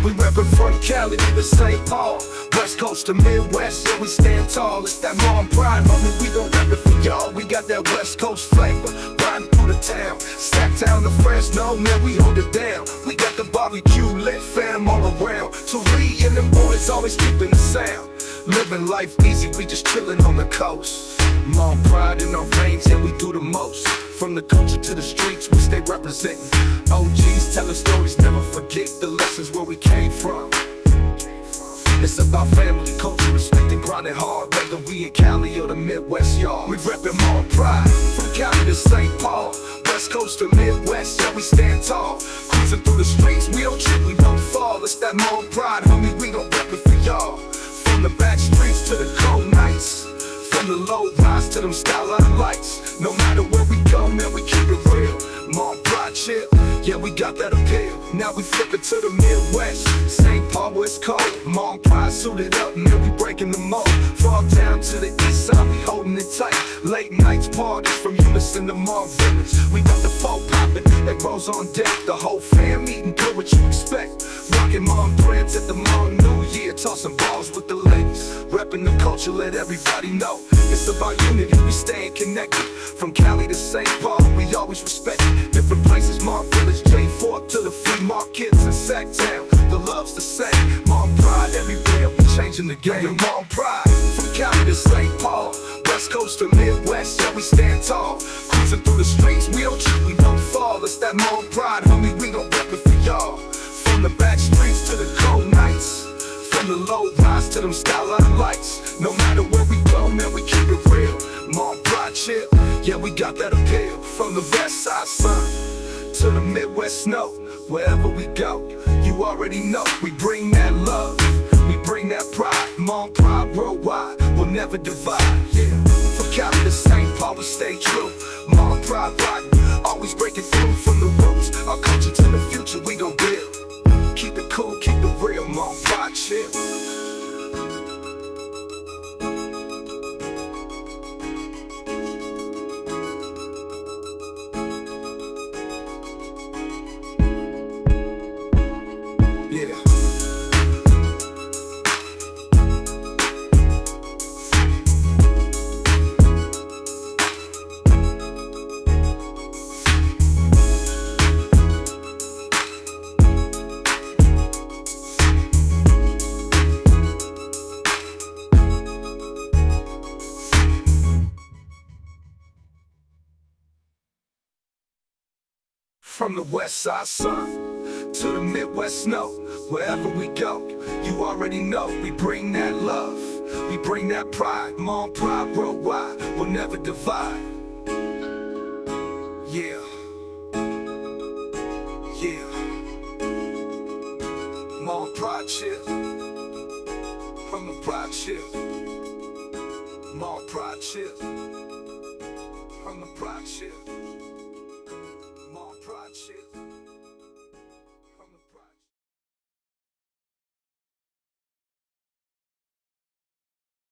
We reppin' from Cali to St. Paul, West Coast to Midwest, yeah, we stand tall. It's that Hmong pride, homie, we gon' rep it for y'all. We got that West Coast flavor, riding through the town. Stack town to Fresno, man, we hold it down. We got the barbecue lit, fam all around. Toulee and them boys always keepin' the sound. Living life easy, we just chillin' on the coast. Hmong pride in our veins, yeah, we do the most. From the culture to the streets, we stay representin'. OGs tellin' stories, never forget the lessons where we came from. It's about family, culture, respect, and grindin' hard. Whether we in Cali or the Midwest, y'all, we reppin' Hmong pride. From Cali to St. Paul, West Coast to Midwest, yeah, we stand tall. Cruising through the streets, we don't trip, we don't fall. It's that Hmong pride, homie, we gon' rep it for y'all. From the back streets to the cold nights, from the low rise to them skyline lights. No matter where we go, man, we keep it real. Hmong pride chill, yeah, we got that appeal. Now we flip it to the Midwest, St. Paul where it's cold. Hmong pride suited up, man, we breaking the mold. Fall down to the east side, we holding it tight. Late nights parties from Unison to Hmong Village. We got the folk poppin', that rolls on deck. The whole fam eating good, what you expect. Rockin' Hmong threads at the Hmong New Year, tossing balls with the ladies. Reppin' the culture, let everybody know. It's about unity, we stayin' connected. From Cali to St. Paul, we always respect it. Different places, Hmong Village, J4 to the flea markets in Sacktown. The love's the same, Hmong pride everywhere, we changing the game. Hmong pride, from Cali to St. Paul, West Coast to Midwest, yeah, we stand tall. Cruising through the streets, we don't trip, we don't fall. It's that Hmong pride, homie, we gon' rep it for y'all. From the back streets to the cold nights, from the low rise to them skyline lights. No matter where we go, man, we keep it real. Hmong pride chill, yeah, we got that appeal. From the west side sun to the Midwest snow, wherever we go, you already know. We bring that love, we bring that pride. Hmong pride worldwide, we'll never divide, yeah. From Cali to St. Paul, we stay true. Hmong pride rock, always breaking through from the roots. Our culture to the future, we gon' build. Keep it cool, keep it real, Hmong pride chill. Yeah. From the west side sun to the Midwest snow, wherever we go, you already know. We bring that love, we bring that pride. Hmong pride worldwide, we'll never divide. Yeah, yeah. Hmong pride chill, from the pride chill. Hmong pride chill, from the pride chill.